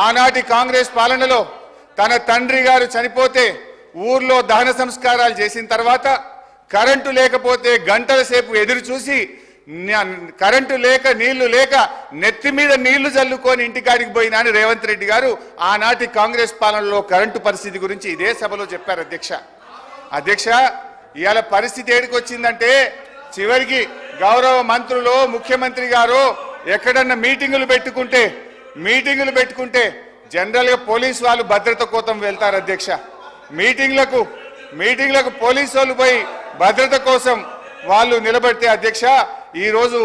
ఆనాటి కాంగ్రెస్ పాలనలో తన తండ్రి గారు చనిపోతే ఊర్లో దహన సంస్కారాలు చేసిన తర్వాత కరెంటు లేకపోతే గంటల సేపు ఎదురు చూసి కరెంటు లేక నీళ్లు లేక నెత్తి మీద నీళ్లు జల్లుకొని ఇంటికాడికి పోయినా అని రేవంత్ రెడ్డి గారు ఆనాటి కాంగ్రెస్ పాలనలో కరెంటు పరిస్థితి గురించి ఇదే సభలో చెప్పారు అధ్యక్ష ఇవాళ పరిస్థితి ఏడికి వచ్చిందంటే చివరికి గౌరవ మంత్రులు ముఖ్యమంత్రి గారు ఎక్కడన్నా మీటింగులు పెట్టుకుంటే జనరల్ గా పోలీసు వాళ్ళు భద్రత కోసం వెళ్తారు అధ్యక్ష మీటింగ్లకు పోలీసు వాళ్ళు పోయి భద్రత కోసం వాళ్ళు నిలబడితే అధ్యక్ష ఈ రోజు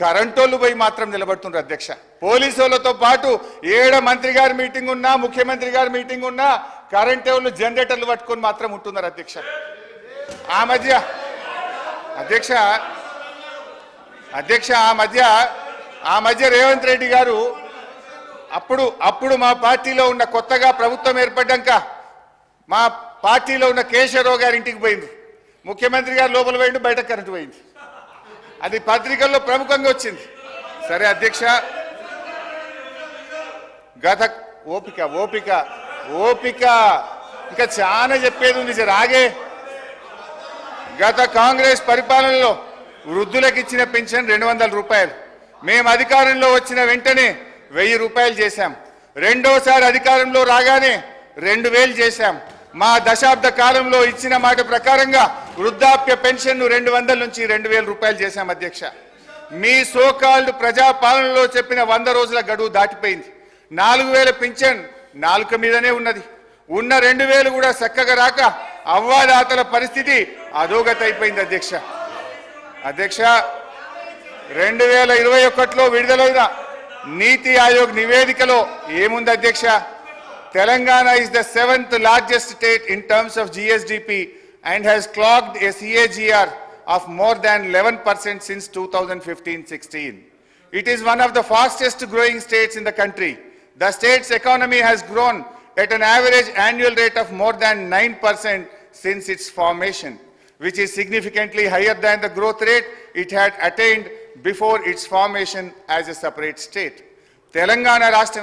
కరెంటోళ్ళు పోయి మాత్రం నిలబడుతున్నారు అధ్యక్ష పోలీసు వాళ్ళతో పాటు ఏడ మంత్రి గారి మీటింగ్ ఉన్నా ముఖ్యమంత్రి గారి మీటింగ్ ఉన్నా కరెంట్ వాళ్ళు జనరేటర్లు పట్టుకొని మాత్రం ఉంటున్నారు అధ్యక్ష ఆ మధ్య రేవంత్ రెడ్డి గారు అప్పుడు మా పార్టీలో ఉన్న కొత్తగా ప్రభుత్వం ఏర్పడ్డాక మా పార్టీలో ఉన్న కేశవరావు గారి ఇంటికి పోయింది ముఖ్యమంత్రి గారు లోపల పోయింది బయట కరెంటు పోయింది అది పత్రికల్లో ప్రముఖంగా వచ్చింది సరే అధ్యక్ష గత ఓపిక ఇంకా చాలా చెప్పేది ఉంది రాగే గత కాంగ్రెస్ పరిపాలనలో వృద్ధులకు ఇచ్చిన పెన్షన్ 200 రూపాయలు మేము అధికారంలో వచ్చిన వెంటనే 1000 రూపాయలు చేశాం రెండోసారి అధికారంలో రాగానే 2000 చేశాం మా దశాబ్ద కాలంలో ఇచ్చిన మాట ప్రకారంగా వృద్ధాప్య పెన్షన్ 200 నుంచి 2000 రూపాయలు చేశాం అధ్యక్ష మీ సోకాల్డ్ ప్రజాపాలనలో చెప్పిన 100 రోజుల గడువు దాటిపోయింది 4000 పెన్షన్ నాలుక మీదనే ఉన్నది ఉన్న 2000 కూడా చక్కగా రాక అవ్వాదాతల పరిస్థితి అధోగతి అయిపోయింది అధ్యక్ష 2021లో విడుదలైన నీతి ఆయోగ్ నివేదికలో ఏముంది అధ్యక్ష Telangana is the 7th largest state in terms of GSDP and has clocked a CAGR of more than 11% since 2015-16. It is one of the fastest growing states in the country. The state's economy has grown at an average annual rate of more than 9% since its formation, which is significantly higher than the growth rate it had attained before its formation as a separate state. Telangana Rashtra